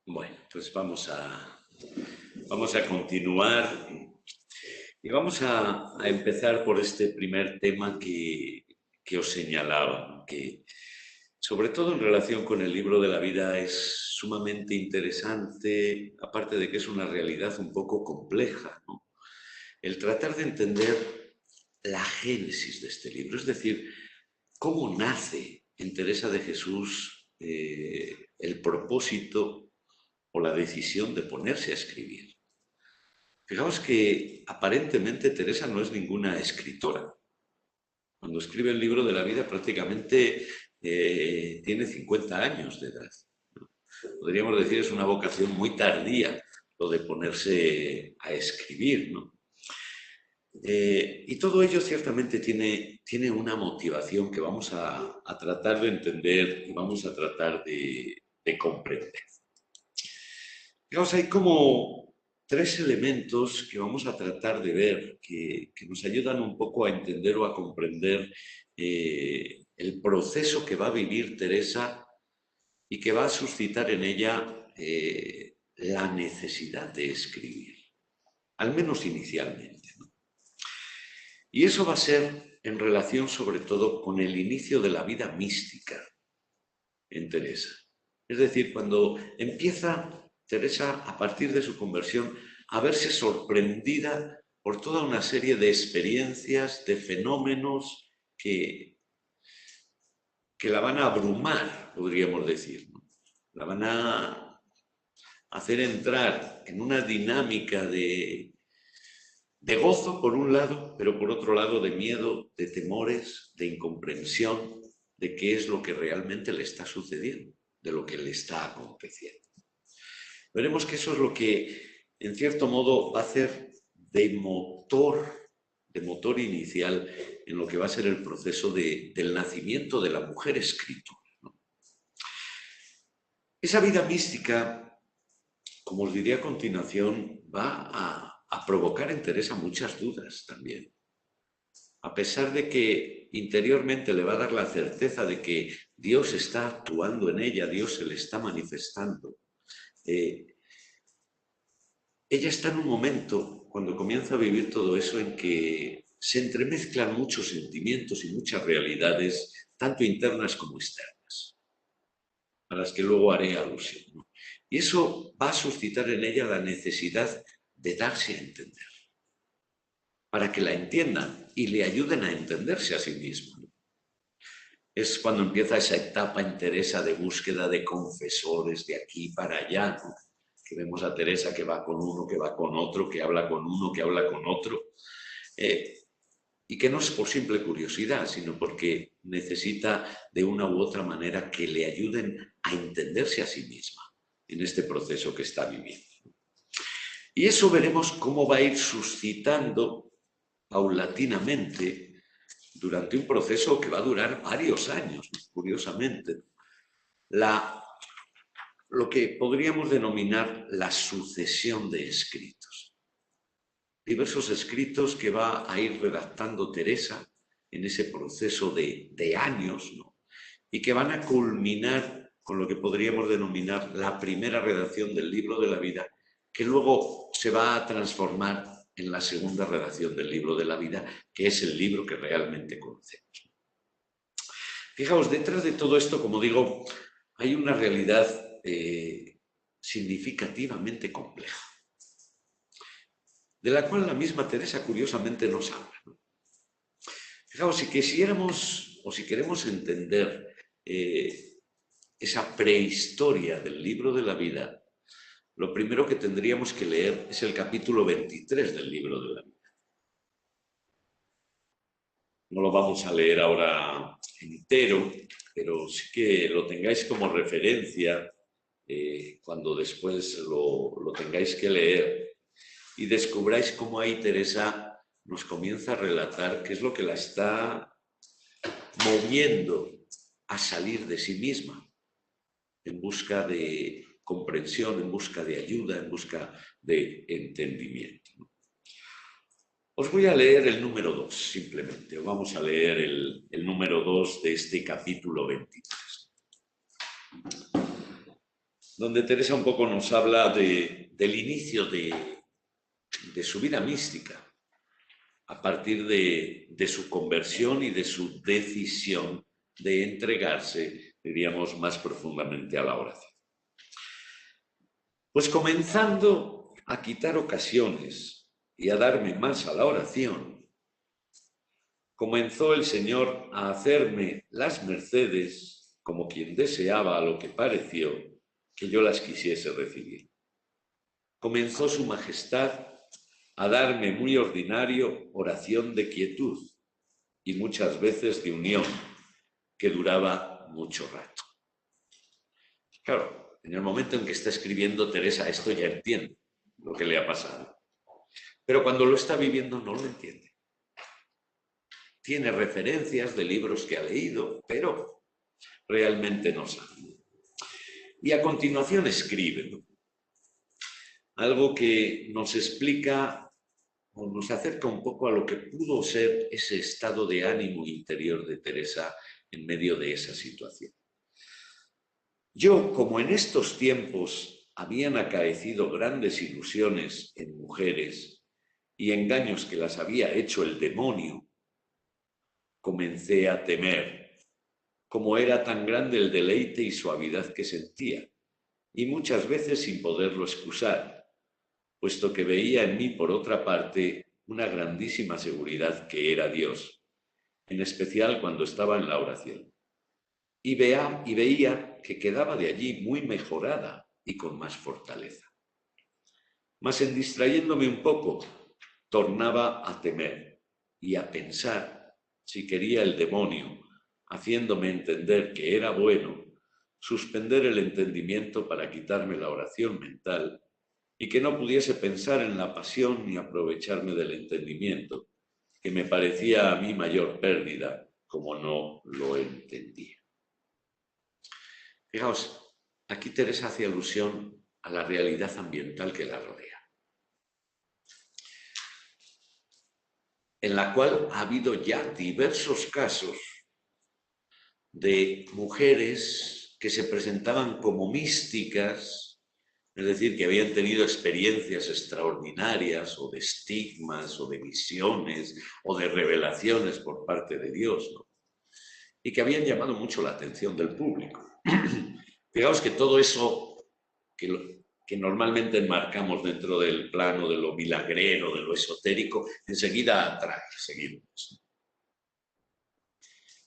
Bueno, pues vamos a continuar y vamos a empezar por este primer tema que os señalaba, ¿no? Que sobre todo en relación con el libro de la vida es sumamente interesante, aparte de que es una realidad un poco compleja, ¿no? El tratar de entender la génesis de este libro, es decir, cómo nace en Teresa de Jesús el propósito o la decisión de ponerse a escribir. Fijaos que aparentemente Teresa no es ninguna escritora. Cuando escribe el libro de la vida prácticamente tiene 50 años de edad. Podríamos decir es una vocación muy tardía lo de ponerse a escribir, ¿no? Y todo ello ciertamente tiene una motivación que vamos a tratar de entender y vamos a tratar de comprender. Digamos, hay como tres elementos que vamos a tratar de ver que nos ayudan un poco a entender o a comprender el proceso que va a vivir Teresa y que va a suscitar en ella la necesidad de escribir, al menos inicialmente, ¿no? Y eso va a ser en relación sobre todo con el inicio de la vida mística en Teresa. Es decir, cuando empieza Teresa, a partir de su conversión, a verse sorprendida por toda una serie de experiencias, de fenómenos que la van a abrumar, podríamos decir, ¿no? La van a hacer entrar en una dinámica de gozo, por un lado, pero por otro lado de miedo, de temores, de incomprensión, de qué es lo que realmente le está sucediendo, de lo que le está aconteciendo. Veremos que eso es lo que, en cierto modo, va a hacer de motor inicial en lo que va a ser el proceso del nacimiento de la mujer escritora, ¿no? Esa vida mística, como os diré a continuación, va a provocar en Teresa muchas dudas también. A pesar de que interiormente le va a dar la certeza de que Dios está actuando en ella, Dios se le está manifestando, ella está en un momento, cuando comienza a vivir todo eso, en que se entremezclan muchos sentimientos y muchas realidades, tanto internas como externas, a las que luego haré alusión, ¿no? Y eso va a suscitar en ella la necesidad de darse a entender, para que la entiendan y le ayuden a entenderse a sí misma. Es cuando empieza esa etapa en Teresa de búsqueda de confesores de aquí para allá, ¿no? Que vemos a Teresa que va con uno, que va con otro, que habla con uno, que habla con otro, y que no es por simple curiosidad, sino porque necesita de una u otra manera que le ayuden a entenderse a sí misma en este proceso que está viviendo. Y eso veremos cómo va a ir suscitando paulatinamente durante un proceso que va a durar varios años, curiosamente, lo que podríamos denominar la sucesión de escritos. Diversos escritos que va a ir redactando Teresa en ese proceso de años, ¿no? Y que van a culminar con lo que podríamos denominar la primera redacción del libro de la vida, que luego se va a transformar en la segunda redacción del libro de la vida, que es el libro que realmente conocemos. Fijaos, detrás de todo esto, como digo, hay una realidad significativamente compleja, de la cual la misma Teresa curiosamente nos habla, ¿no? Fijaos, si quisiéramos o si queremos entender esa prehistoria del libro de la vida, lo primero que tendríamos que leer es el capítulo 23 del libro de la vida. No lo vamos a leer ahora entero, pero sí que lo tengáis como referencia cuando después lo tengáis que leer y descubráis cómo ahí Teresa nos comienza a relatar qué es lo que la está moviendo a salir de sí misma en busca de comprensión, en busca de ayuda, en busca de entendimiento. Os voy a leer el número 2, simplemente. Vamos a leer el número 2 de este capítulo 23. donde Teresa un poco nos habla del inicio de su vida mística, a partir de su conversión y de su decisión de entregarse, diríamos, más profundamente a la oración. Pues comenzando a quitar ocasiones y a darme más a la oración, comenzó el Señor a hacerme las mercedes como quien deseaba, a lo que pareció, que yo las quisiese recibir. Comenzó su majestad a darme muy ordinario oración de quietud y muchas veces de unión, que duraba mucho rato. Claro, en el momento en que está escribiendo Teresa esto ya entiende lo que le ha pasado, pero cuando lo está viviendo no lo entiende. Tiene referencias de libros que ha leído, pero realmente no sabe. Y a continuación escribe, ¿no?, algo que nos explica o nos acerca un poco a lo que pudo ser ese estado de ánimo interior de Teresa en medio de esa situación. Yo, como en estos tiempos habían acaecido grandes ilusiones en mujeres y engaños que las había hecho el demonio, comencé a temer, como era tan grande el deleite y suavidad que sentía, y muchas veces sin poderlo excusar, puesto que veía en mí, por otra parte, una grandísima seguridad que era Dios, en especial cuando estaba en la oración. Y veía que quedaba de allí muy mejorada y con más fortaleza. Mas en distrayéndome un poco, tornaba a temer y a pensar si quería el demonio, haciéndome entender que era bueno, suspender el entendimiento para quitarme la oración mental y que no pudiese pensar en la pasión ni aprovecharme del entendimiento, que me parecía a mí mayor pérdida, como no lo entendía. Fijaos, aquí Teresa hace alusión a la realidad ambiental que la rodea, en la cual ha habido ya diversos casos de mujeres que se presentaban como místicas, es decir, que habían tenido experiencias extraordinarias o de estigmas o de visiones o de revelaciones por parte de Dios, ¿no?, y que habían llamado mucho la atención del público. Fijaos que todo eso que normalmente enmarcamos dentro del plano de lo milagrero, de lo esotérico, enseguida atrae seguidores.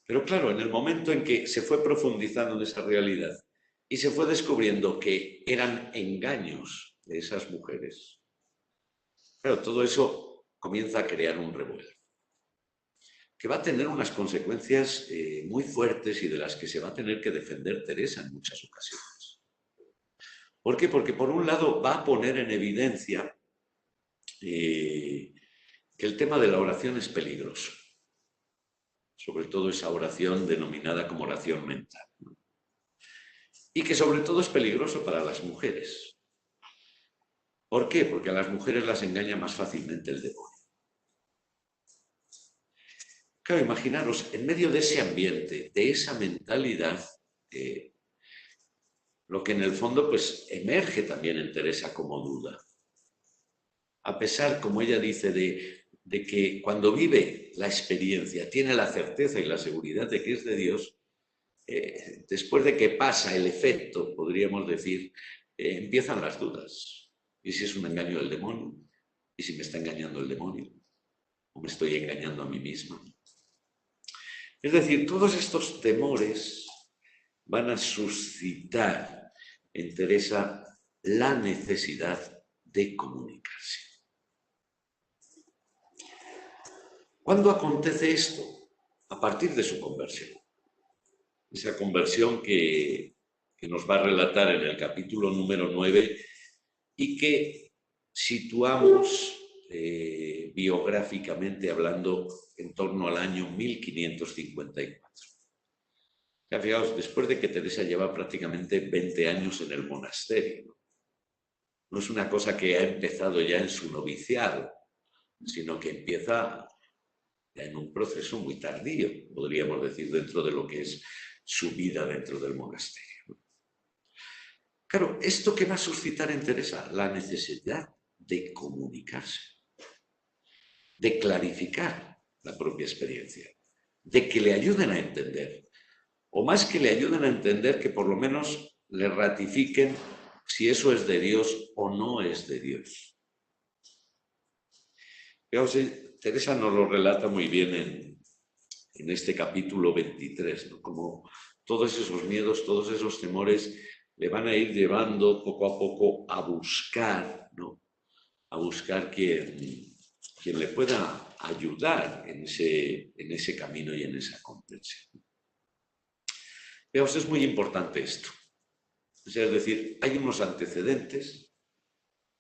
Pero claro, en el momento en que se fue profundizando en esa realidad y se fue descubriendo que eran engaños de esas mujeres, claro, todo eso comienza a crear un revuelo, que va a tener unas consecuencias muy fuertes y de las que se va a tener que defender Teresa en muchas ocasiones. ¿Por qué? Porque por un lado va a poner en evidencia que el tema de la oración es peligroso, sobre todo esa oración denominada como oración mental, ¿no?, y que sobre todo es peligroso para las mujeres. ¿Por qué? Porque a las mujeres las engaña más fácilmente el demonio. Claro, imaginaros, en medio de ese ambiente, de esa mentalidad, lo que en el fondo pues emerge también en Teresa como duda. A pesar, como ella dice, de que cuando vive la experiencia, tiene la certeza y la seguridad de que es de Dios, después de que pasa el efecto, podríamos decir, empiezan las dudas. ¿Y si es un engaño del demonio? ¿Y si me está engañando el demonio? ¿O me estoy engañando a mí misma? Es decir, todos estos temores van a suscitar en Teresa la necesidad de comunicarse. ¿Cuándo acontece esto? A partir de su conversión. Esa conversión que nos va a relatar en el capítulo número 9 y que situamos biográficamente hablando en torno al año 1554. Ya fijaos, después de que Teresa lleva prácticamente 20 años en el monasterio, no es una cosa que ha empezado ya en su noviciado, sino que empieza ya en un proceso muy tardío, podríamos decir, dentro de lo que es su vida dentro del monasterio. Claro, ¿esto qué va a suscitar en Teresa? La necesidad de comunicarse, de clarificar la propia experiencia, de que le ayuden a entender, o más que le ayuden a entender, que por lo menos le ratifiquen si eso es de Dios o no es de Dios. Fijaos, Teresa nos lo relata muy bien en este capítulo 23, ¿no? Como todos esos miedos, todos esos temores le van a ir llevando poco a poco a buscar, ¿no? A buscar quien le pueda ayudar en ese camino y en esa comprensión. Veamos, es muy importante esto. Es decir, hay unos antecedentes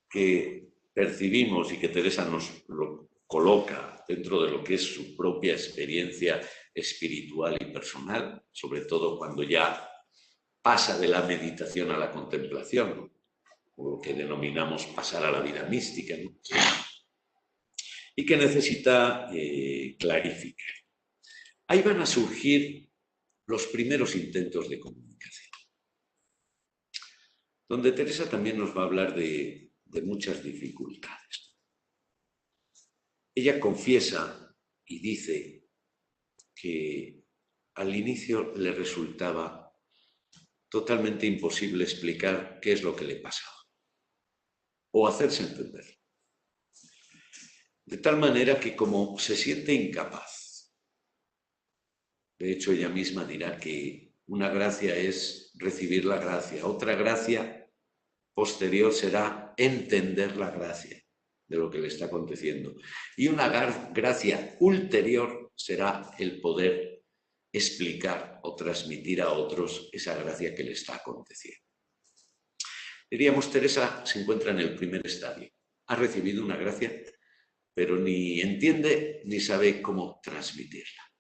que percibimos y que Teresa nos lo coloca dentro de lo que es su propia experiencia espiritual y personal, sobre todo cuando ya pasa de la meditación a la contemplación, ¿no? O lo que denominamos pasar a la vida mística, ¿no? Y que necesita clarificar. Ahí van a surgir los primeros intentos de comunicación, donde Teresa también nos va a hablar de muchas dificultades. Ella confiesa y dice que al inicio le resultaba totalmente imposible explicar qué es lo que le pasaba o hacerse entender. De tal manera que como se siente incapaz, de hecho ella misma dirá que una gracia es recibir la gracia, otra gracia posterior será entender la gracia de lo que le está aconteciendo, y una gracia ulterior será el poder explicar o transmitir a otros esa gracia que le está aconteciendo. Diríamos, Teresa se encuentra en el primer estadio. Ha recibido una gracia, pero ni entiende ni sabe cómo transmitirla.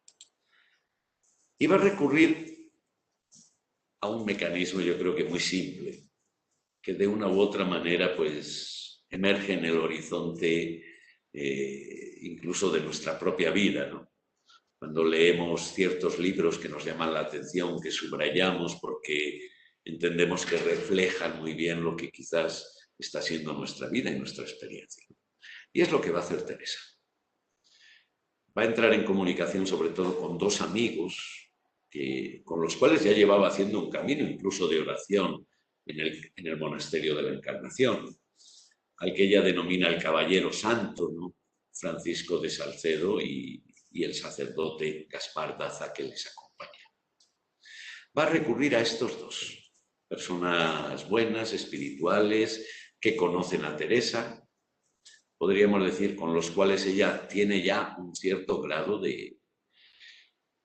Y va a recurrir a un mecanismo, yo creo que muy simple, que de una u otra manera pues emerge en el horizonte incluso de nuestra propia vida, ¿no? Cuando leemos ciertos libros que nos llaman la atención, que subrayamos porque entendemos que reflejan muy bien lo que quizás está siendo nuestra vida y nuestra experiencia. Y es lo que va a hacer Teresa. Va a entrar en comunicación sobre todo con dos amigos con los cuales ya llevaba haciendo un camino incluso de oración en el monasterio de la Encarnación, al que ella denomina el Caballero Santo, ¿no? Francisco de Salcedo y el sacerdote Gaspar Daza, que les acompaña. Va a recurrir a estos dos, personas buenas, espirituales, que conocen a Teresa, podríamos decir, con los cuales ella tiene ya un cierto grado de,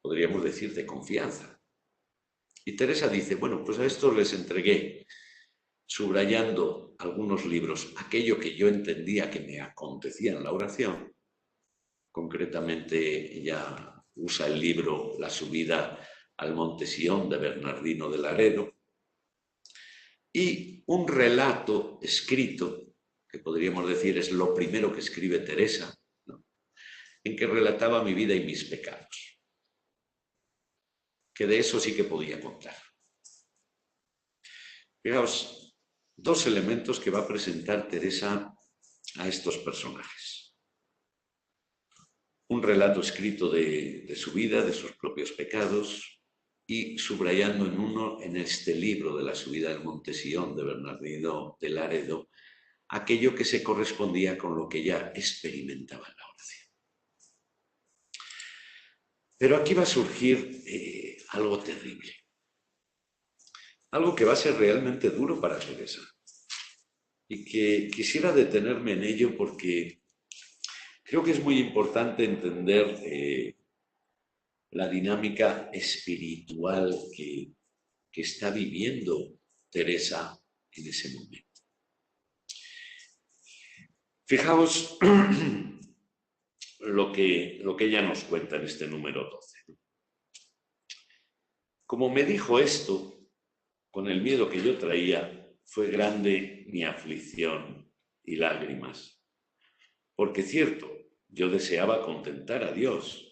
podríamos decir, de confianza. Y Teresa dice, bueno, pues a estos les entregué, subrayando algunos libros, aquello que yo entendía que me acontecía en la oración. Concretamente, ella usa el libro La subida al Monte Sión de Bernardino de Laredo y un relato escrito, que podríamos decir es lo primero que escribe Teresa, ¿no? En que relataba mi vida y mis pecados, que de eso sí que podía contar. Fijaos, dos elementos que va a presentar Teresa a estos personajes. Un relato escrito de su vida, de sus propios pecados, y subrayando en este libro de la subida del Monte Sión de Bernardino de Laredo, aquello que se correspondía con lo que ella experimentaba en la oración. Pero aquí va a surgir algo terrible, algo que va a ser realmente duro para Teresa, y que quisiera detenerme en ello porque creo que es muy importante entender la dinámica espiritual que está viviendo Teresa en ese momento. Fijaos lo que ella nos cuenta en este número 12. Como me dijo esto, con el miedo que yo traía, fue grande mi aflicción y lágrimas. Porque cierto, yo deseaba contentar a Dios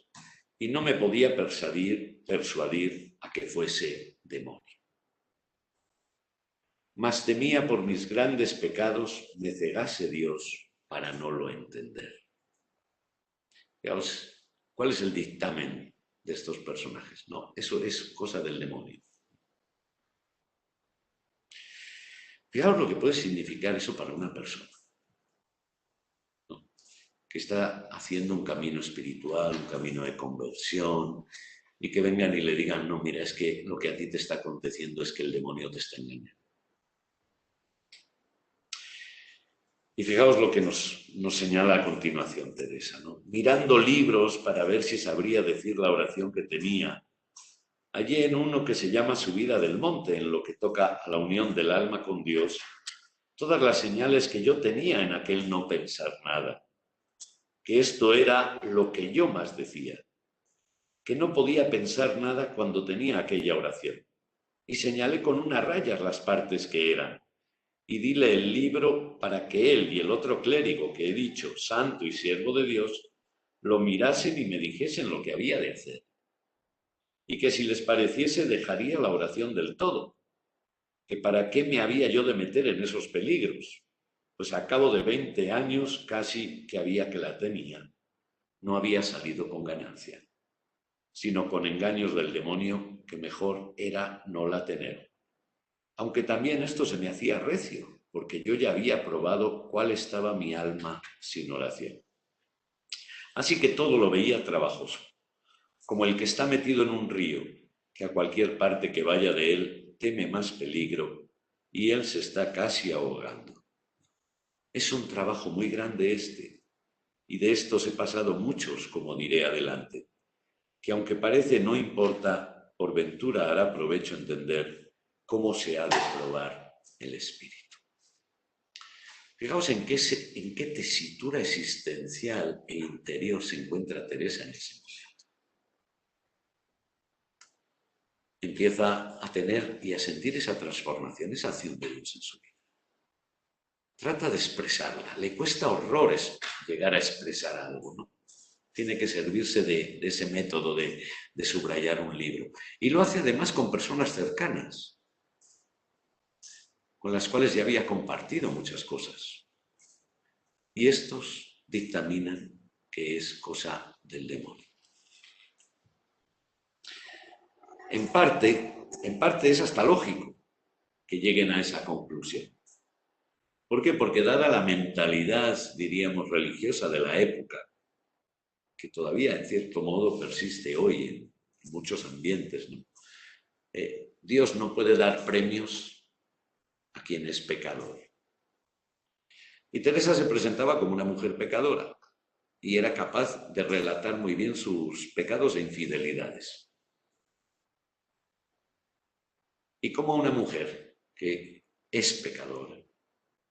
y no me podía persuadir a que fuese demonio. mas temía por mis grandes pecados me cegase Dios para no lo entender. Fijaos, ¿cuál es el dictamen de estos personajes? No, eso es cosa del demonio. Fijaos lo que puede significar eso para una persona, ¿no?, que está haciendo un camino espiritual, un camino de conversión, y que vengan y le digan, no, mira, es que lo que a ti te está aconteciendo es que el demonio te está engañando. Y fijaos lo que nos señala a continuación Teresa, ¿no? Mirando libros para ver si sabría decir la oración que tenía, hallé en uno que se llama Subida del Monte, en lo que toca a la unión del alma con Dios, todas las señales que yo tenía en aquel no pensar nada, que esto era lo que yo más decía, que no podía pensar nada cuando tenía aquella oración, y señalé con unas rayas las partes que eran, y dile el libro para que él y el otro clérigo que he dicho, santo y siervo de Dios, lo mirasen y me dijesen lo que había de hacer, y que si les pareciese dejaría la oración del todo, que para qué me había yo de meter en esos peligros, pues a cabo de 20 años casi que había que la tenía, no había salido con ganancia, sino con engaños del demonio, que mejor era no la tener. Aunque también esto se me hacía recio, porque yo ya había probado cuál estaba mi alma sin oración. Así que todo lo veía trabajoso, como el que está metido en un río, que a cualquier parte que vaya de él teme más peligro, y él se está casi ahogando. Es un trabajo muy grande este, y de estos he pasado muchos, como diré adelante, que aunque parece no importa, por ventura hará provecho entender cómo se ha de probar el espíritu. Fijaos en qué tesitura existencial e interior se encuentra Teresa en ese momento. Empieza a tener y a sentir esa transformación, esa acción de Dios en su vida. Trata de expresarla, le cuesta horrores llegar a expresar algo, ¿no? Tiene que servirse de ese método de subrayar un libro. Y lo hace además con personas cercanas, con las cuales ya había compartido muchas cosas. Y estos dictaminan que es cosa del demonio. En parte es hasta lógico que lleguen a esa conclusión. ¿Por qué? Porque dada la mentalidad, diríamos, religiosa de la época, que todavía en cierto modo persiste hoy en muchos ambientes, ¿no? Dios no puede dar premios a quien es pecador. Y Teresa se presentaba como una mujer pecadora y era capaz de relatar muy bien sus pecados e infidelidades. Y como una mujer que es pecadora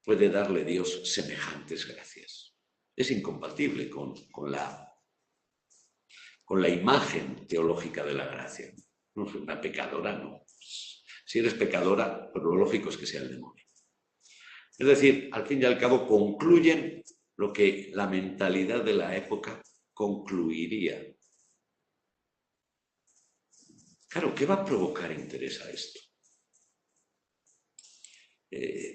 puede darle Dios semejantes gracias. Es incompatible con la imagen teológica de la gracia. No, una pecadora no. Si eres pecadora, pues lo lógico es que sea el demonio. Es decir, al fin y al cabo concluyen lo que la mentalidad de la época concluiría. Claro, ¿qué va a provocar interés a esto?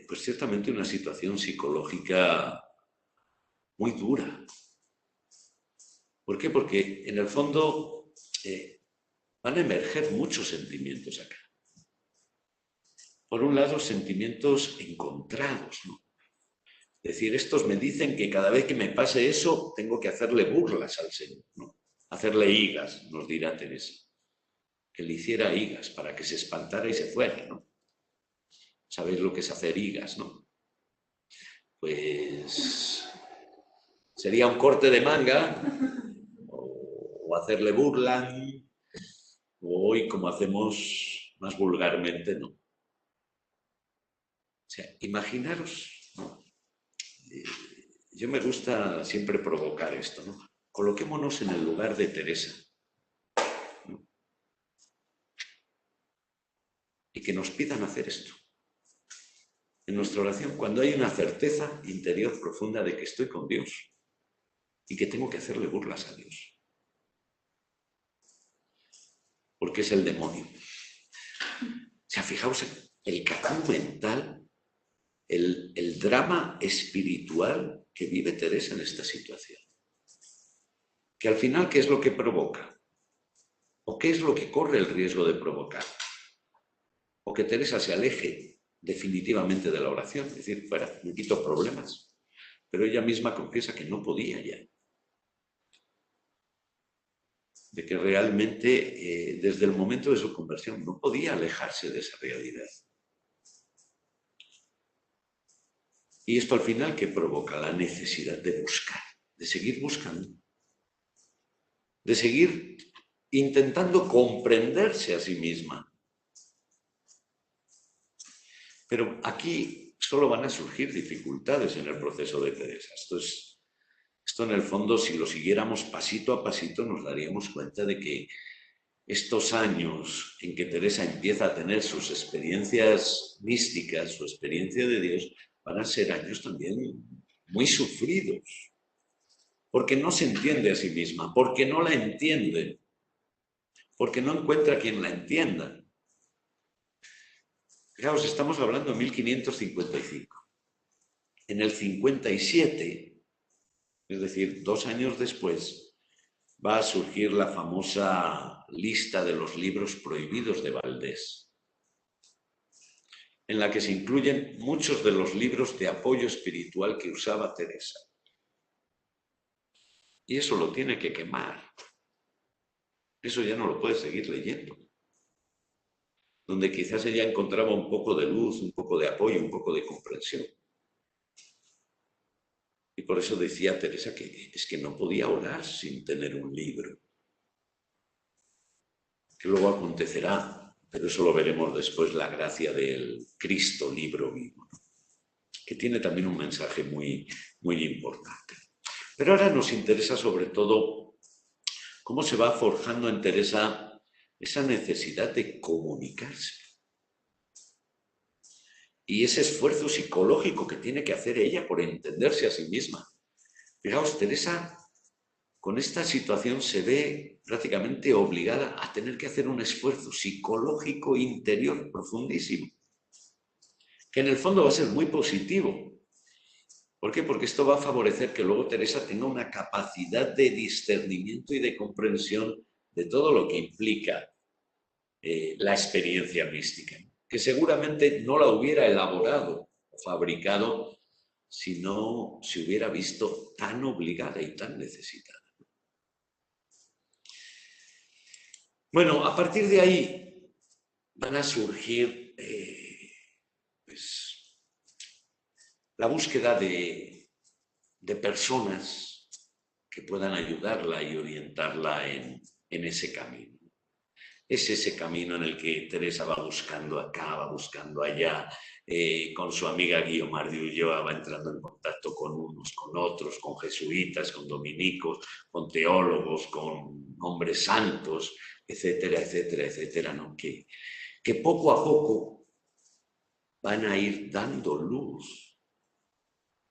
Pues ciertamente una situación psicológica muy dura. ¿Por qué? Porque en el fondo van a emerger muchos sentimientos acá. Por un lado, sentimientos encontrados, ¿no? Es decir, estos me dicen que cada vez que me pase eso tengo que hacerle burlas al Señor, ¿no? Hacerle higas, nos dirá Teresa. Que le hiciera higas para que se espantara y se fuera, ¿no? ¿Sabéis lo que es hacer higas, no? Pues sería un corte de manga o hacerle burla, o hoy como hacemos más vulgarmente, ¿no? O sea, imaginaros, ¿no? Yo me gusta siempre provocar esto, ¿no? Coloquémonos en el lugar de Teresa, ¿no? Y que nos pidan hacer esto. En nuestra oración, cuando hay una certeza interior profunda de que estoy con Dios y que tengo que hacerle burlas a Dios. Porque es el demonio. O sea, fijaos el cacumen mental el drama espiritual que vive Teresa en esta situación. Que al final, ¿qué es lo que provoca? ¿O qué es lo que corre el riesgo de provocar? O que Teresa se aleje definitivamente de la oración, es decir, fuera, me quito problemas. Pero ella misma confiesa que no podía ya. De que realmente, desde el momento de su conversión, no podía alejarse de esa realidad. Y esto al final, ¿qué provoca? La necesidad de buscar, de seguir buscando, de seguir intentando comprenderse a sí misma. Pero aquí solo van a surgir dificultades en el proceso de Teresa. Esto en el fondo, si lo siguiéramos pasito a pasito, nos daríamos cuenta de que estos años en que Teresa empieza a tener sus experiencias místicas, su experiencia de Dios, van a ser años también muy sufridos, porque no se entiende a sí misma, porque no la entiende, porque no encuentra quien la entienda. Fijaos, estamos hablando de 1555. En el 57, es decir, 2 años después, va a surgir la famosa lista de los libros prohibidos de Valdés, en la que se incluyen muchos de los libros de apoyo espiritual que usaba Teresa. Y eso lo tiene que quemar. Eso ya no lo puede seguir leyendo. Donde quizás ella encontraba un poco de luz, un poco de apoyo, un poco de comprensión. Y por eso decía Teresa que es que no podía orar sin tener un libro. Que luego acontecerá, pero eso lo veremos después, la gracia del Cristo libro vivo, ¿no? Que tiene también un mensaje muy, muy importante. Pero ahora nos interesa sobre todo cómo se va forjando en Teresa esa necesidad de comunicarse. Y ese esfuerzo psicológico que tiene que hacer ella por entenderse a sí misma. Fijaos, Teresa con esta situación se ve prácticamente obligada a tener que hacer un esfuerzo psicológico interior profundísimo, que en el fondo va a ser muy positivo. ¿Por qué? Porque esto va a favorecer que luego Teresa tenga una capacidad de discernimiento y de comprensión de todo lo que implica la experiencia mística, que seguramente no la hubiera elaborado o fabricado si no se hubiera visto tan obligada y tan necesitada. Bueno, a partir de ahí van a surgir pues, la búsqueda de personas que puedan ayudarla y orientarla en ese camino. Es ese camino en el que Teresa va buscando acá, va buscando allá, con su amiga Guiomar de Ulloa va entrando en contacto con unos, con otros, con jesuitas, con dominicos, con teólogos, con hombres santos, etcétera, etcétera, etcétera, ¿no? Que poco a poco van a ir dando luz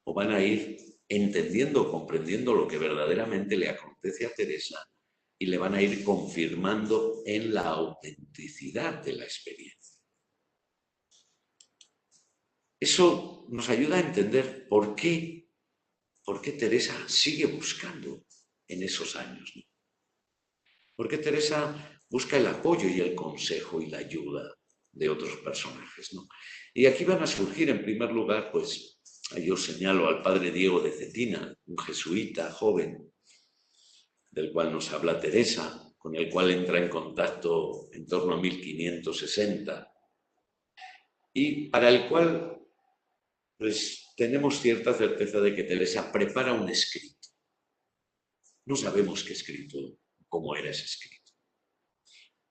o van a ir entendiendo, comprendiendo lo que verdaderamente le acontece a Teresa y le van a ir confirmando en la autenticidad de la experiencia. Eso nos ayuda a entender por qué Teresa sigue buscando en esos años, ¿no? ¿Por qué Teresa busca el apoyo y el consejo y la ayuda de otros personajes, ¿no? Y aquí van a surgir, en primer lugar, pues, yo señalo al padre Diego de Cetina, un jesuita joven, del cual nos habla Teresa, con el cual entra en contacto en torno a 1560, y para el cual pues, tenemos cierta certeza de que Teresa prepara un escrito. No sabemos qué escrito, cómo era ese escrito.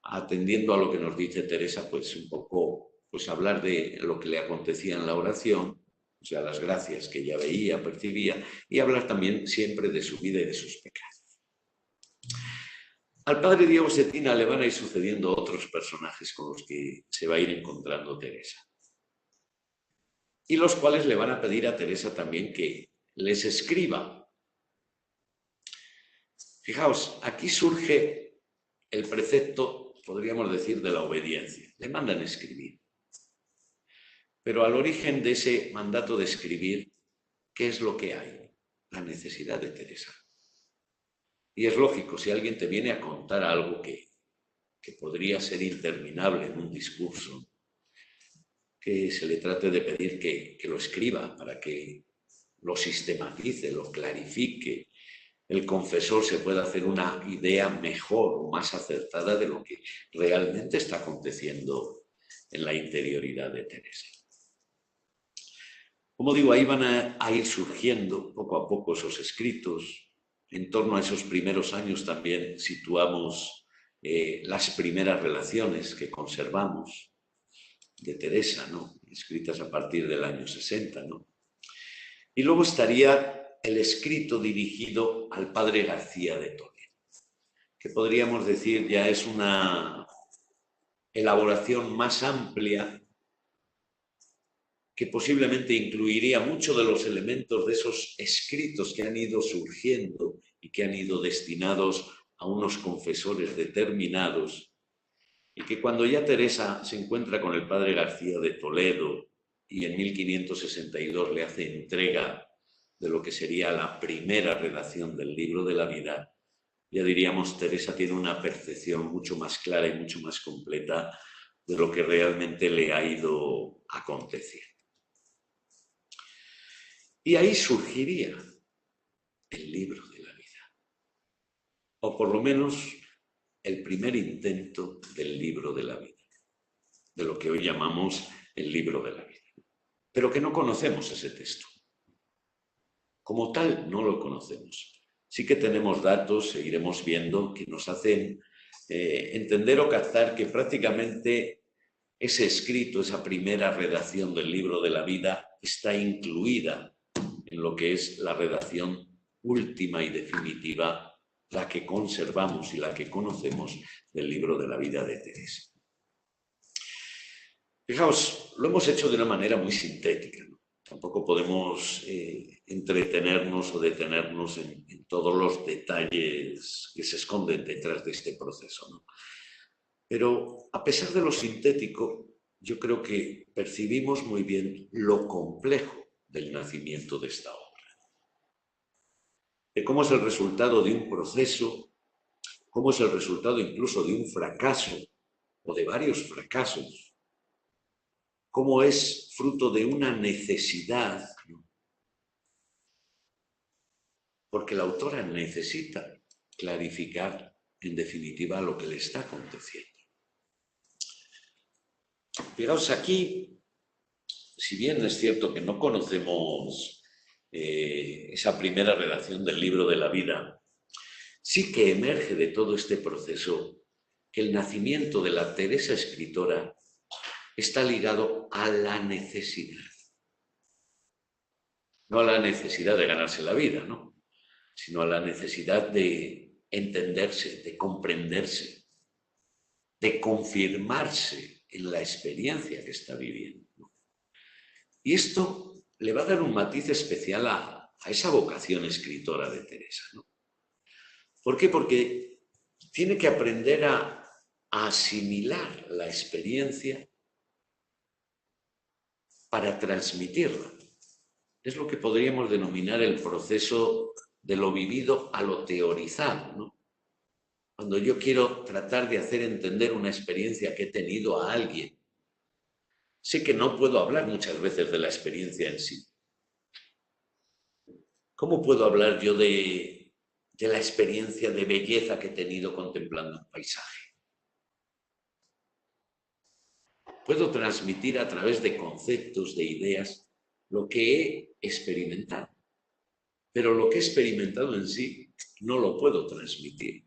Atendiendo a lo que nos dice Teresa, pues un poco pues, hablar de lo que le acontecía en la oración, o sea, las gracias que ella veía, percibía, y hablar también siempre de su vida y de sus pecados. Al padre Diego Cetina le van a ir sucediendo otros personajes con los que se va a ir encontrando Teresa. Y los cuales le van a pedir a Teresa también que les escriba. Fijaos, aquí surge el precepto, podríamos decir, de la obediencia. Le mandan escribir. Pero al origen de ese mandato de escribir, ¿qué es lo que hay? La necesidad de Teresa. Y es lógico, si alguien te viene a contar algo que podría ser interminable en un discurso, que se le trate de pedir que lo escriba para que lo sistematice, lo clarifique, el confesor se pueda hacer una idea mejor o más acertada de lo que realmente está aconteciendo en la interioridad de Teresa. Como digo, ahí van a ir surgiendo poco a poco esos escritos. En torno a esos primeros años también situamos las primeras relaciones que conservamos de Teresa, ¿no? Escritas a partir del año 60, ¿no? Y luego estaría el escrito dirigido al padre García de Toledo, que podríamos decir ya es una elaboración más amplia que posiblemente incluiría muchos de los elementos de esos escritos que han ido surgiendo y que han ido destinados a unos confesores determinados, y que cuando ya Teresa se encuentra con el padre García de Toledo y en 1562 le hace entrega de lo que sería la primera redacción del libro de la vida, ya diríamos Teresa tiene una percepción mucho más clara y mucho más completa de lo que realmente le ha ido aconteciendo. Y ahí surgiría el libro de la vida, o por lo menos el primer intento del libro de la vida, de lo que hoy llamamos el libro de la vida, pero que no conocemos ese texto. Como tal, no lo conocemos. Sí que tenemos datos, seguiremos viendo, que nos hacen entender o captar que prácticamente ese escrito, esa primera redacción del libro de la vida, está incluida en lo que es la redacción última y definitiva, la que conservamos y la que conocemos del libro de la vida de Teresa. Fijaos, lo hemos hecho de una manera muy sintética, ¿no? Tampoco podemos entretenernos o detenernos en todos los detalles que se esconden detrás de este proceso, ¿no? Pero a pesar de lo sintético, yo creo que percibimos muy bien lo complejo del nacimiento de esta obra, de cómo es el resultado de un proceso, cómo es el resultado incluso de un fracaso o de varios fracasos, cómo es fruto de una necesidad, ¿no? Porque la autora necesita clarificar en definitiva lo que le está aconteciendo. Fijaos aquí, si bien es cierto que no conocemos esa primera redacción del libro de la vida, sí que emerge de todo este proceso que el nacimiento de la Teresa escritora está ligado a la necesidad. No a la necesidad de ganarse la vida, ¿no? Sino a la necesidad de entenderse, de comprenderse, de confirmarse en la experiencia que está viviendo, ¿no? Y esto le va a dar un matiz especial a esa vocación escritora de Teresa, ¿no? ¿Por qué? Porque tiene que aprender a asimilar la experiencia para transmitirla. Es lo que podríamos denominar el proceso de lo vivido a lo teorizado, ¿no? Cuando yo quiero tratar de hacer entender una experiencia que he tenido a alguien, sé que no puedo hablar muchas veces de la experiencia en sí. ¿Cómo puedo hablar yo de la experiencia de belleza que he tenido contemplando un paisaje? Puedo transmitir a través de conceptos, de ideas, lo que he experimentado. Pero lo que he experimentado en sí no lo puedo transmitir.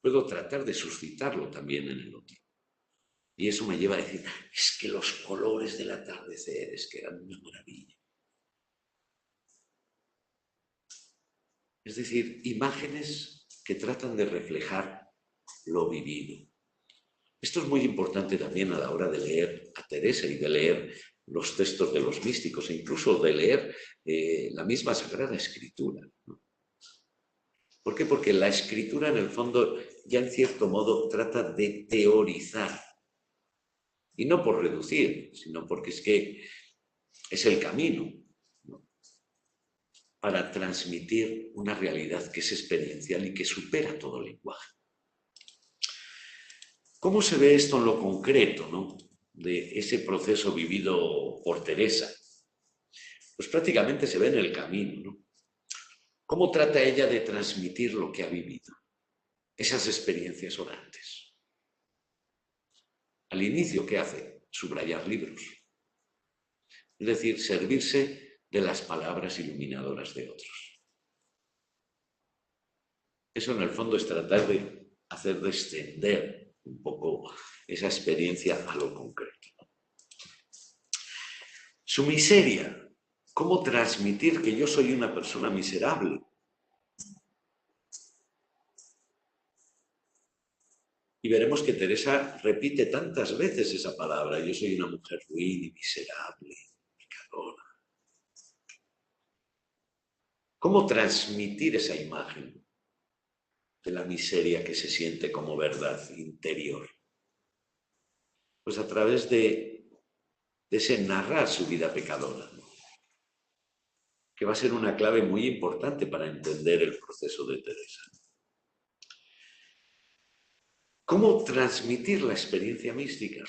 Puedo tratar de suscitarlo también en el otro. Y eso me lleva a decir, es que los colores del atardecer, es que eran una maravilla. Es decir, imágenes que tratan de reflejar lo vivido. Esto es muy importante también a la hora de leer a Teresa y de leer los textos de los místicos e incluso de leer la misma Sagrada Escritura, ¿no? ¿Por qué? Porque la escritura en el fondo ya en cierto modo trata de teorizar Y no por reducir, sino porque es que es el camino, ¿no?, para transmitir una realidad que es experiencial y que supera todo lenguaje. ¿Cómo se ve esto en lo concreto, ¿no?, de ese proceso vivido por Teresa? Pues prácticamente se ve en el camino, ¿no? ¿Cómo trata ella de transmitir lo que ha vivido? Esas experiencias orantes. Al inicio, ¿qué hace? Subrayar libros. Es decir, servirse de las palabras iluminadoras de otros. Eso en el fondo es tratar de hacer descender un poco esa experiencia a lo concreto. Su miseria. ¿Cómo transmitir que yo soy una persona miserable? Y veremos que Teresa repite tantas veces esa palabra. Yo soy una mujer ruin y miserable, pecadora. ¿Cómo transmitir esa imagen de la miseria que se siente como verdad interior? Pues a través de ese narrar su vida pecadora, ¿no?, que va a ser una clave muy importante para entender el proceso de Teresa. ¿Cómo transmitir la experiencia mística?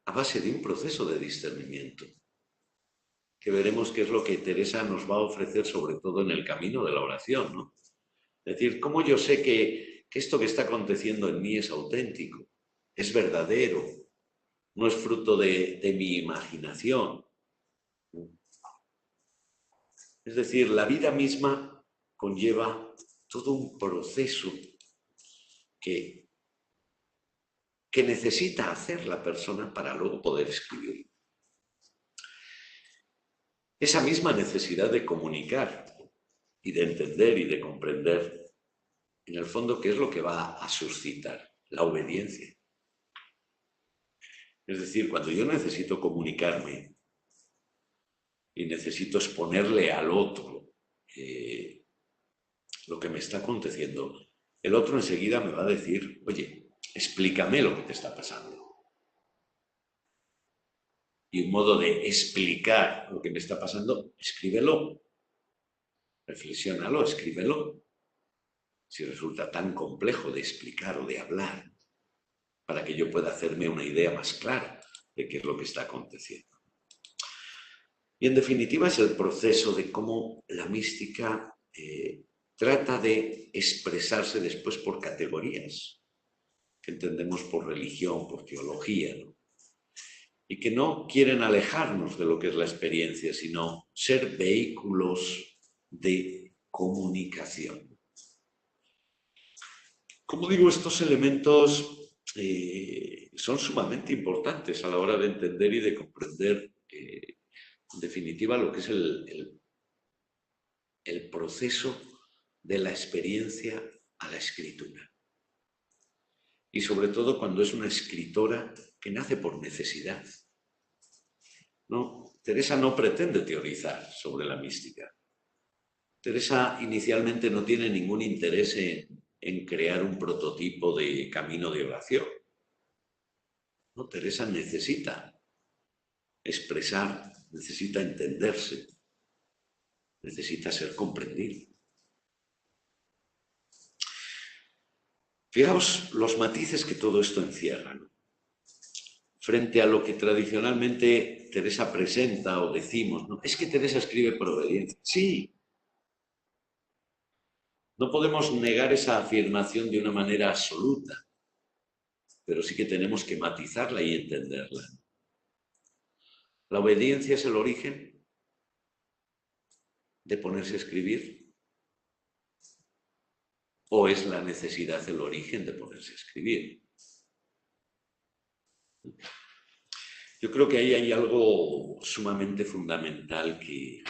A base de un proceso de discernimiento, que veremos qué es lo que Teresa nos va a ofrecer, sobre todo en el camino de la oración, ¿no? Es decir, ¿cómo yo sé que esto que está aconteciendo en mí es auténtico, es verdadero, no es fruto de mi imaginación? Es decir, la vida misma conlleva todo un proceso que necesita hacer la persona para luego poder escribir. Esa misma necesidad de comunicar y de entender y de comprender, en el fondo, ¿qué es lo que va a suscitar? La obediencia. Es decir, cuando yo necesito comunicarme y necesito exponerle al otro lo que me está aconteciendo, el otro enseguida me va a decir, oye, explícame lo que te está pasando. Y un modo de explicar lo que me está pasando, escríbelo, reflexiónalo, escríbelo. Si resulta tan complejo de explicar o de hablar, para que yo pueda hacerme una idea más clara de qué es lo que está aconteciendo. Y en definitiva es el proceso de cómo la mística trata de expresarse después por categorías, que entendemos por religión, por teología, ¿no?, y que no quieren alejarnos de lo que es la experiencia, sino ser vehículos de comunicación. Como digo, estos elementos son sumamente importantes a la hora de entender y de comprender, en definitiva, lo que es el proceso de la experiencia a la escritura. Y sobre todo cuando es una escritora que nace por necesidad, ¿no? Teresa no pretende teorizar sobre la mística. Teresa inicialmente no tiene ningún interés en crear un prototipo de camino de oración. No, Teresa necesita expresar, necesita entenderse, necesita ser comprendida. Fijaos los matices que todo esto encierra, ¿no?, frente a lo que tradicionalmente Teresa presenta o decimos, ¿no?, es que Teresa escribe por obediencia. Sí, no podemos negar esa afirmación de una manera absoluta, pero sí que tenemos que matizarla y entenderla. ¿La obediencia es el origen de ponerse a escribir? ¿O es la necesidad el origen de ponerse a escribir? Yo creo que ahí hay algo sumamente fundamental que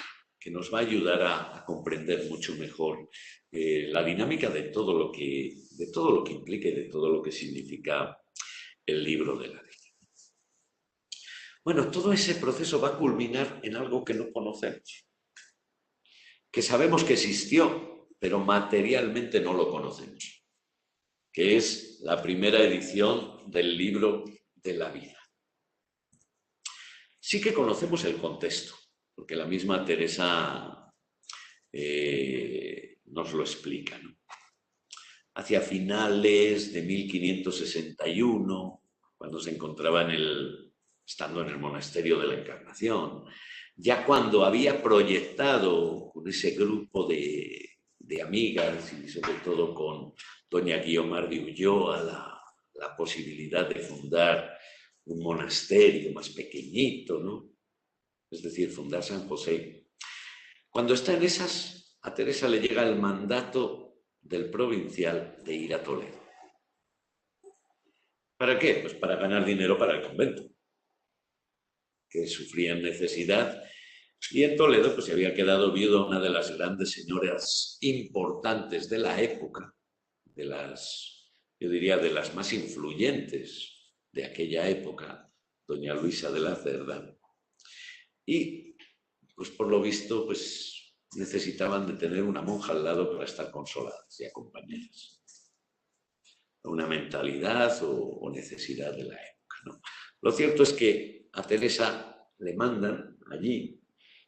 nos va a ayudar a comprender mucho mejor la dinámica de todo lo que implica y de todo lo que significa el libro de la vida. Bueno, todo ese proceso va a culminar en algo que no conocemos, que sabemos que existió, pero materialmente no lo conocemos, que es la primera edición del libro de la vida. Sí que conocemos el contexto, porque la misma Teresa nos lo explica, ¿no? Hacia finales de 1561, cuando se encontraba estando en el monasterio de la Encarnación, ya cuando había proyectado con ese grupo de amigas y sobre todo con doña Guiomar de Ulloa la posibilidad de fundar un monasterio más pequeñito, ¿no? Es decir, fundar San José. Cuando está en esas, a Teresa le llega el mandato del provincial de ir a Toledo. ¿Para qué? Pues para ganar dinero para el convento, que sufrían necesidad. Y en Toledo pues se había quedado viuda una de las grandes señoras importantes de la época, yo diría de las más influyentes de aquella época, doña Luisa de la Cerda. Y pues por lo visto pues necesitaban de tener una monja al lado para estar consoladas y acompañadas. Una mentalidad o necesidad de la época, ¿no? Lo cierto es que a Teresa le mandan allí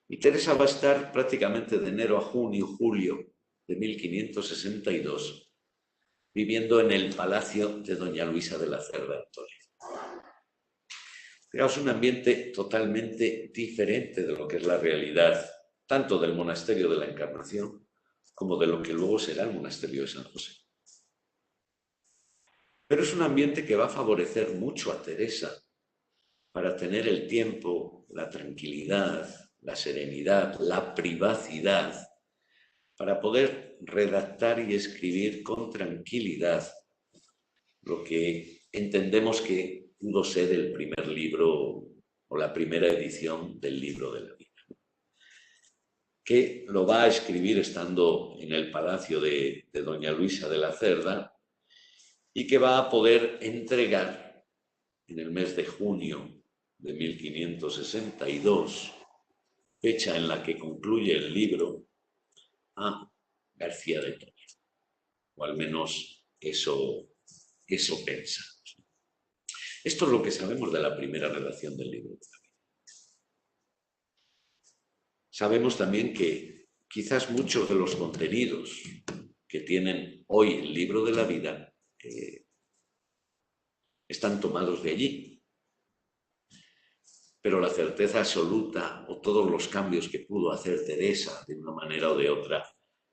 y Teresa va a estar prácticamente de enero a junio, julio de 1562 viviendo en el palacio de doña Luisa de la Cerda en Toledo. Fijaos, un ambiente totalmente diferente de lo que es la realidad, tanto del monasterio de la Encarnación como de lo que luego será el monasterio de San José. Pero es un ambiente que va a favorecer mucho a Teresa para tener el tiempo, la tranquilidad, la serenidad, la privacidad, para poder redactar y escribir con tranquilidad lo que entendemos que pudo ser el primer libro o la primera edición del libro de la vida, que lo va a escribir estando en el palacio de doña Luisa de la Cerda y que va a poder entregar en el mes de junio de 1562, fecha en la que concluye el libro, a García de Toledo, o al menos eso pensamos. Esto es lo que sabemos de la primera redacción del libro de la vida. Sabemos también que quizás muchos de los contenidos que tienen hoy el libro de la vida están tomados de allí. Pero la certeza absoluta o todos los cambios que pudo hacer Teresa de una manera o de otra,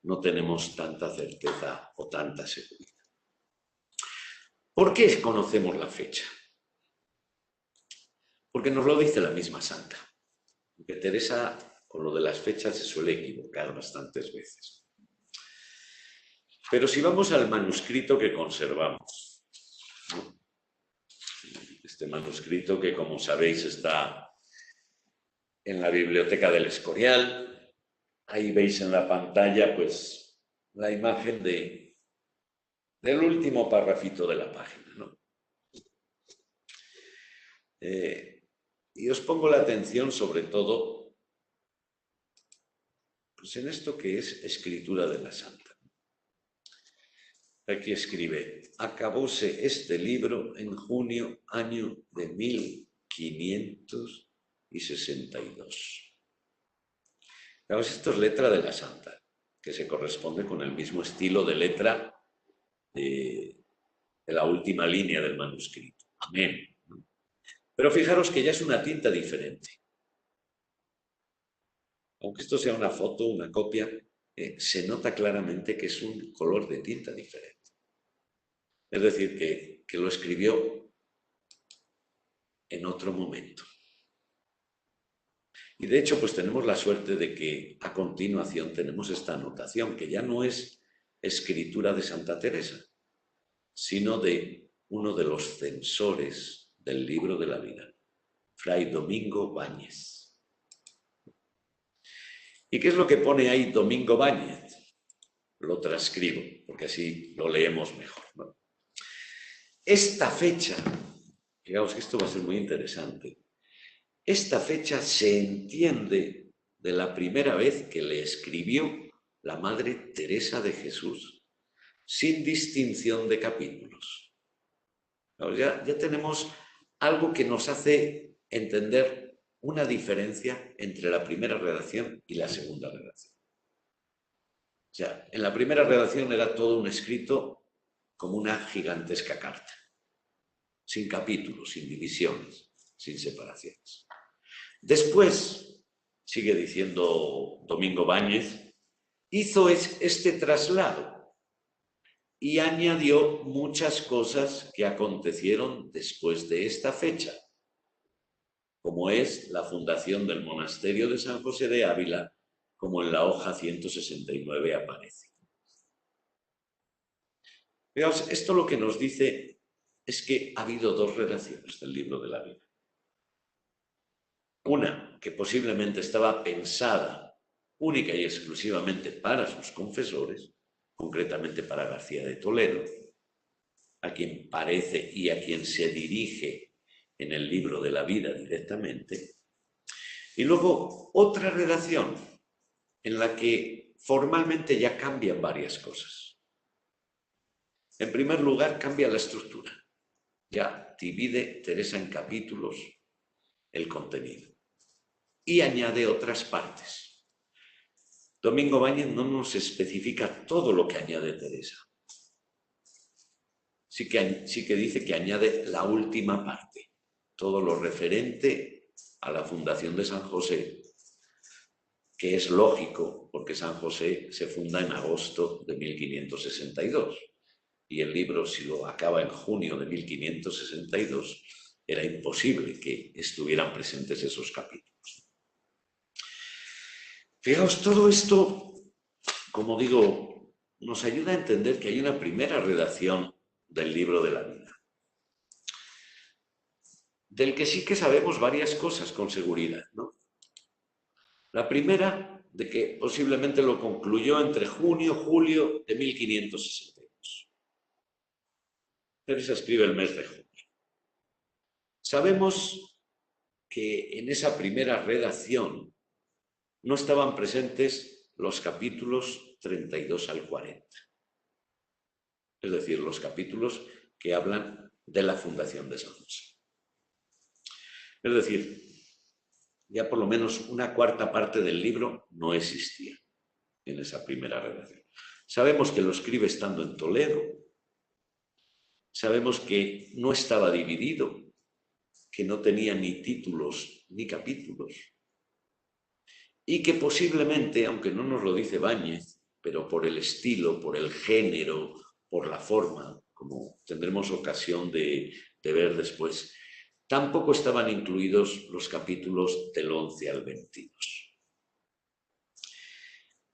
no tenemos tanta certeza o tanta seguridad. ¿Por qué conocemos la fecha? Porque nos lo dice la misma santa. Porque Teresa, con lo de las fechas, se suele equivocar bastantes veces. Pero si vamos al manuscrito que conservamos, ¿no? Este manuscrito que, como sabéis, está en la biblioteca del Escorial. Ahí veis en la pantalla pues la imagen del último párrafito de la página, ¿no? Y os pongo la atención sobre todo pues en esto que es escritura de la santa. Aquí escribe: acabóse este libro en junio, año de 1562. Claro, esto es letra de la santa, que se corresponde con el mismo estilo de letra de la última línea del manuscrito. Amén. Pero fijaros que ya es una tinta diferente. Aunque esto sea una foto, una copia, se nota claramente que es un color de tinta diferente. Es decir, que lo escribió en otro momento. Y de hecho, pues tenemos la suerte de que a continuación tenemos esta anotación, que ya no es escritura de Santa Teresa, sino de uno de los censores del libro de la vida, Fray Domingo Báñez. ¿Y qué es lo que pone ahí Domingo Báñez? Lo transcribo, porque así lo leemos mejor, ¿no? Esta fecha, fijaos que esto va a ser muy interesante, esta fecha se entiende de la primera vez que le escribió la Madre Teresa de Jesús, sin distinción de capítulos. Ya tenemos algo que nos hace entender una diferencia entre la primera redacción y la segunda redacción. O sea, en la primera redacción era todo un escrito como una gigantesca carta, sin capítulos, sin divisiones, sin separaciones. Después, sigue diciendo Domingo Báñez, hizo este traslado y añadió muchas cosas que acontecieron después de esta fecha, como es la fundación del monasterio de San José de Ávila, como en la hoja 169 aparece. Veamos, esto lo que nos dice es que ha habido dos redacciones del libro de la vida. Una que posiblemente estaba pensada única y exclusivamente para sus confesores, concretamente para García de Toledo, a quien parece y a quien se dirige en el libro de la vida directamente, y luego otra redacción en la que formalmente ya cambian varias cosas. En primer lugar, cambia la estructura. Ya divide Teresa en capítulos el contenido y añade otras partes. Domingo Báñez no nos especifica todo lo que añade Teresa. Sí que dice que añade la última parte, todo lo referente a la fundación de San José, que es lógico porque San José se funda en agosto de 1562 y el libro, si lo acaba en junio de 1562, era imposible que estuvieran presentes esos capítulos. Fijaos, todo esto, como digo, nos ayuda a entender que hay una primera redacción del libro de la vida, del que sí que sabemos varias cosas con seguridad, ¿no? La primera, de que posiblemente lo concluyó entre junio y julio de 1562. Teresa escribe el mes de junio. Sabemos que en esa primera redacción no estaban presentes los capítulos 32 al 40. Es decir, los capítulos que hablan de la fundación de San José. Es decir, ya por lo menos una cuarta parte del libro no existía en esa primera redacción. Sabemos que lo escribe estando en Toledo, sabemos que no estaba dividido, que no tenía ni títulos ni capítulos, y que posiblemente, aunque no nos lo dice Báñez, pero por el estilo, por el género, por la forma, como tendremos ocasión de ver después, tampoco estaban incluidos los capítulos del 11 al 22.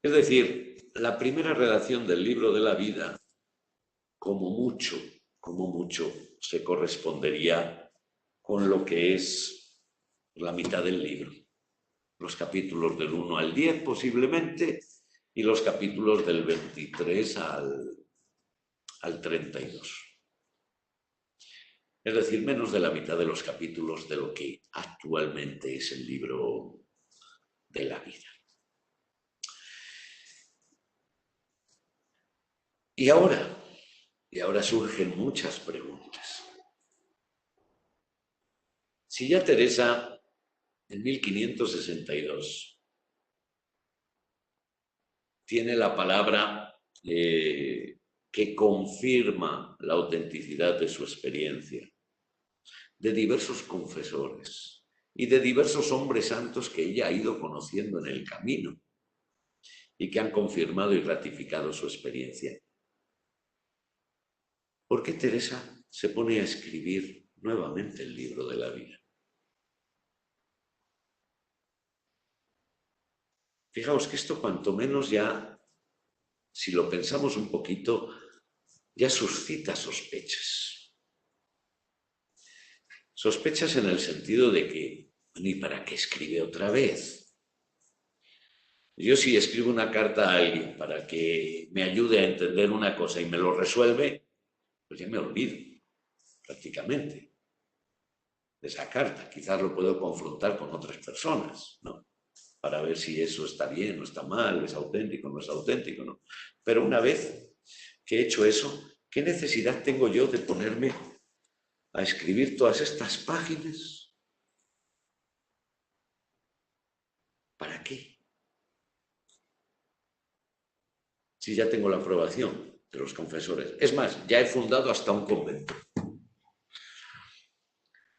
Es decir, la primera redacción del libro de la vida, como mucho, se correspondería con lo que es la mitad del libro. Los capítulos del 1 al 10 posiblemente, y los capítulos del 23 al 32. Es decir, menos de la mitad de los capítulos de lo que actualmente es el libro de la vida. Y ahora surgen muchas preguntas. Si ya Teresa, en 1562, tiene la palabra que confirma la autenticidad de su experiencia, de diversos confesores y de diversos hombres santos que ella ha ido conociendo en el camino y que han confirmado y ratificado su experiencia. ¿Por qué Teresa se pone a escribir nuevamente el libro de la vida? Fijaos que esto cuanto menos ya, si lo pensamos un poquito, ya suscita sospechas. Sospechas en el sentido de que, ¿ni para qué escribe otra vez? Yo si escribo una carta a alguien para que me ayude a entender una cosa y me lo resuelve, pues ya me olvido, prácticamente, de esa carta. Quizás lo puedo confrontar con otras personas, ¿no? Para ver si eso está bien o está mal, es auténtico o no es auténtico, ¿no? Pero una vez que he hecho eso, ¿qué necesidad tengo yo de ponerme a escribir todas estas páginas? ¿Para qué? Si ya tengo la aprobación de los confesores. Es más, ya he fundado hasta un convento.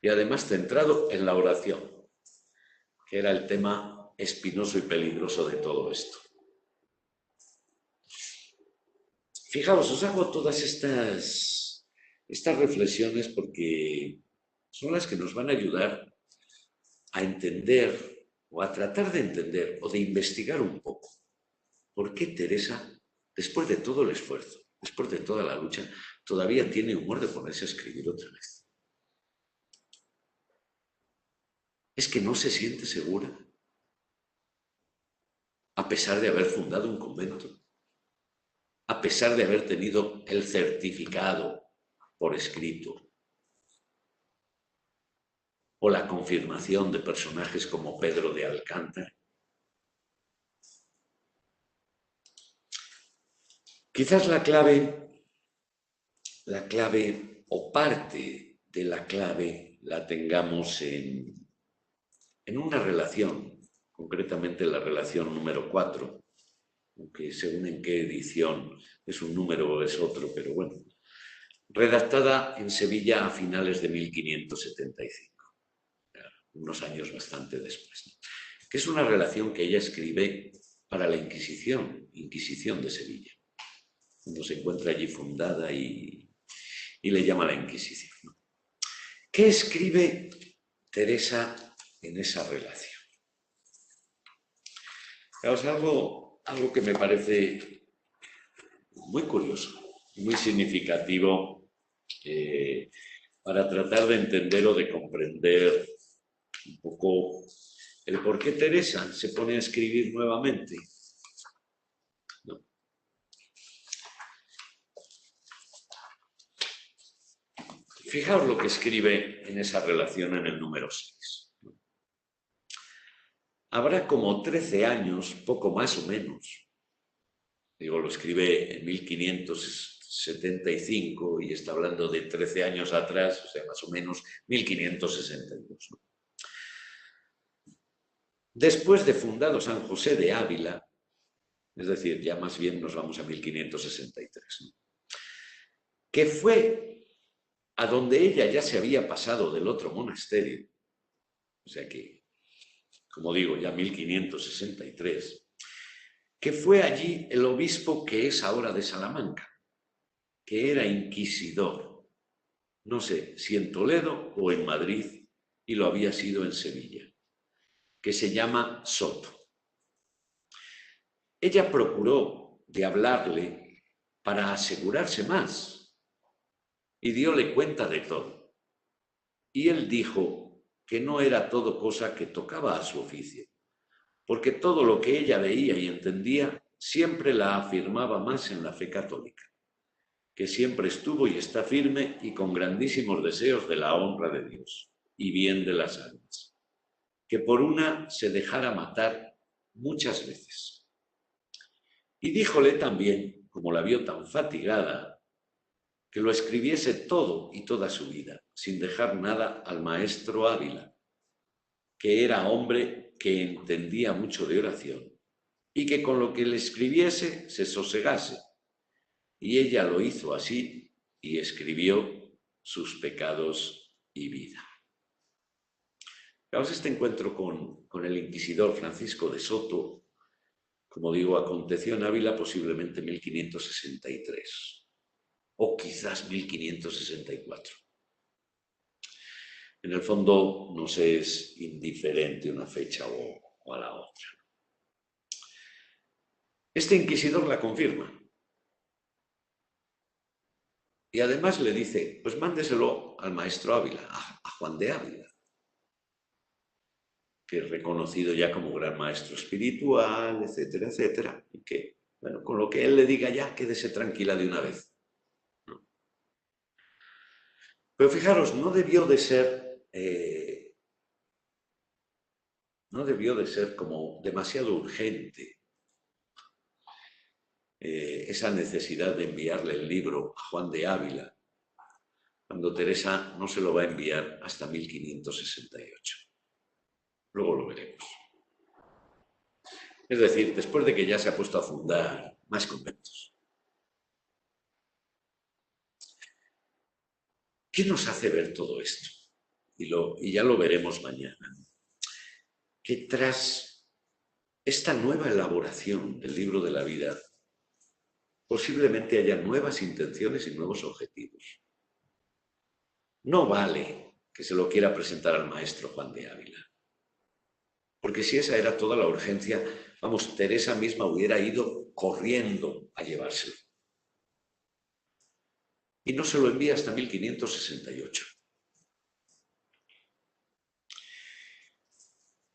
Y además centrado en la oración, que era el tema espinoso y peligroso de todo esto. Fijaos, os hago todas estas reflexiones porque son las que nos van a ayudar a entender o a tratar de entender o de investigar un poco por qué Teresa, después de todo el esfuerzo, después de toda la lucha, todavía tiene humor de ponerse a escribir otra vez. ¿Es que no se siente segura? A pesar de haber fundado un convento, a pesar de haber tenido el certificado por escrito, o la confirmación de personajes como Pedro de Alcántara. Quizás la clave o parte de la clave la tengamos en una relación, concretamente la relación número 4, aunque según en qué edición es un número o es otro, pero bueno, redactada en Sevilla a finales de 1575, unos años bastante después, que es una relación que ella escribe para la Inquisición de Sevilla, cuando se encuentra allí fundada y le llama la Inquisición. ¿Qué escribe Teresa en esa relación? Es algo que me parece muy curioso, muy significativo para tratar de entender o de comprender un poco el por qué Teresa se pone a escribir nuevamente. ¿No? Fijaos lo que escribe en esa relación en el número 6. Habrá como 13 años, poco más o menos. Digo, lo escribe en 1575 y está hablando de 13 años atrás, o sea, más o menos 1562. ¿No? Después de fundado San José de Ávila, es decir, ya más bien nos vamos a 1563, ¿no? Que fue a donde ella ya se había pasado del otro monasterio, o sea que, como digo, ya 1563, que fue allí el obispo que es ahora de Salamanca, que era inquisidor, no sé si en Toledo o en Madrid, y lo había sido en Sevilla, que se llama Soto. Ella procuró de hablarle para asegurarse más y diole cuenta de todo. Y él dijo que no era todo cosa que tocaba a su oficio, porque todo lo que ella veía y entendía siempre la afirmaba más en la fe católica, que siempre estuvo y está firme y con grandísimos deseos de la honra de Dios y bien de las almas, que por una se dejara matar muchas veces. Y díjole también, como la vio tan fatigada, que lo escribiese todo y toda su vida, sin dejar nada al maestro Ávila, que era hombre que entendía mucho de oración, y que con lo que le escribiese se sosegase. Y ella lo hizo así y escribió sus pecados y vida. Fijaos, este encuentro con el inquisidor Francisco de Soto, como digo, aconteció en Ávila posiblemente en 1563 o quizás 1564. En el fondo nos es indiferente una fecha o a la otra. Este inquisidor la confirma y además le dice, pues mándeselo al maestro Ávila, a Juan de Ávila, que es reconocido ya como gran maestro espiritual, etcétera, etcétera, y que, bueno, con lo que él le diga ya, quédese tranquila de una vez. ¿No? Pero fijaros, no debió de ser como demasiado urgente esa necesidad de enviarle el libro a Juan de Ávila, cuando Teresa no se lo va a enviar hasta 1568. Luego lo veremos. Es decir, después de que ya se ha puesto a fundar más conventos. ¿Qué nos hace ver todo esto? Y ya lo veremos mañana. Que tras esta nueva elaboración del libro de la vida, posiblemente haya nuevas intenciones y nuevos objetivos. No vale que se lo quiera presentar al maestro Juan de Ávila. Porque si esa era toda la urgencia, vamos, Teresa misma hubiera ido corriendo a llevárselo. Y no se lo envía hasta 1568.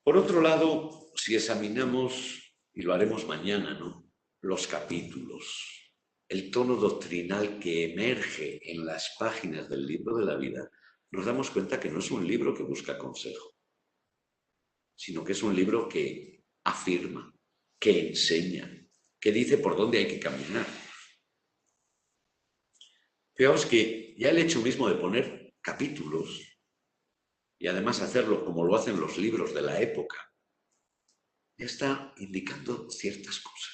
Por otro lado, si examinamos, y lo haremos mañana, ¿no?, los capítulos, el tono doctrinal que emerge en las páginas del libro de la vida, nos damos cuenta que no es un libro que busca consejo, sino que es un libro que afirma, que enseña, que dice por dónde hay que caminar. Fijaos que ya el hecho mismo de poner capítulos y además hacerlo como lo hacen los libros de la época, ya está indicando ciertas cosas.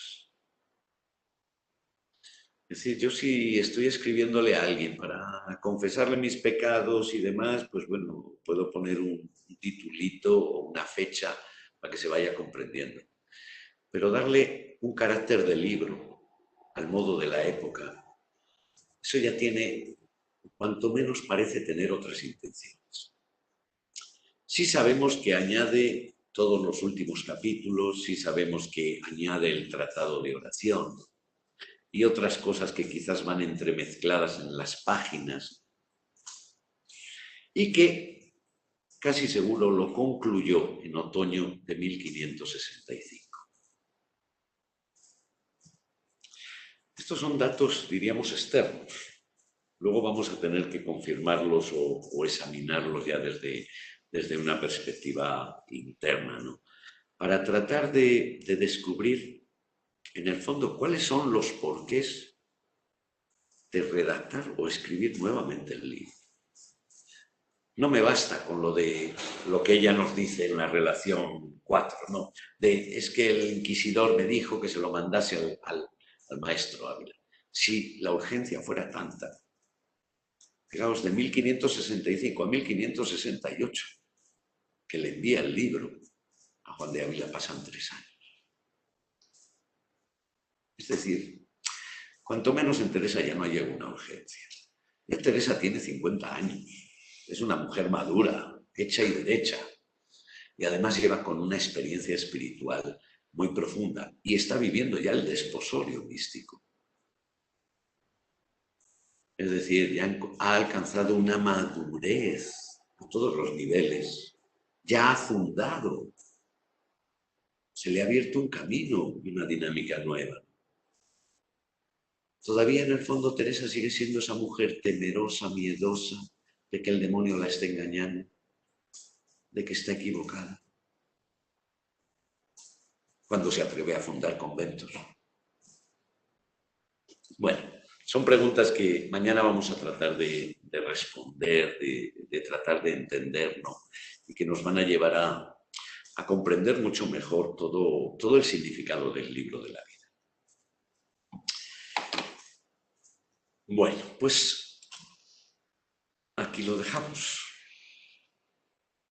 Es decir, yo si estoy escribiéndole a alguien para confesarle mis pecados y demás, pues bueno, puedo poner un titulito o una fecha para que se vaya comprendiendo. Pero darle un carácter de libro al modo de la época, eso ya tiene, cuanto menos parece tener otras intenciones. Sí sabemos que añade todos los últimos capítulos, sí sabemos que añade el tratado de oración y otras cosas que quizás van entremezcladas en las páginas y que casi seguro lo concluyó en otoño de 1565. Estos son datos, diríamos, externos. Luego vamos a tener que confirmarlos o examinarlos ya desde una perspectiva interna, ¿no?, para tratar de descubrir, en el fondo, cuáles son los porqués de redactar o escribir nuevamente el libro. No me basta con lo de lo que ella nos dice en la relación 4, ¿no? Es que el inquisidor me dijo que se lo mandase al maestro Ávila. Si la urgencia fuera tanta, fijaos, de 1565 a 1568, que le envía el libro a Juan de Ávila, pasan 3 años. Es decir, cuanto menos en Teresa ya no hay una urgencia. Ya Teresa tiene 50 años, es una mujer madura, hecha y derecha, y además lleva con una experiencia espiritual muy profunda y está viviendo ya el desposorio místico. Es decir, ya ha alcanzado una madurez a todos los niveles, ya ha fundado, se le ha abierto un camino y una dinámica nueva. Todavía en el fondo Teresa sigue siendo esa mujer temerosa, miedosa, de que el demonio la esté engañando, de que está equivocada, cuando se atreve a fundar conventos. Bueno, son preguntas que mañana vamos a tratar de responder, de tratar de entender, ¿no?, y que nos van a llevar a comprender mucho mejor todo el significado del libro de la vida. Bueno, pues aquí lo dejamos.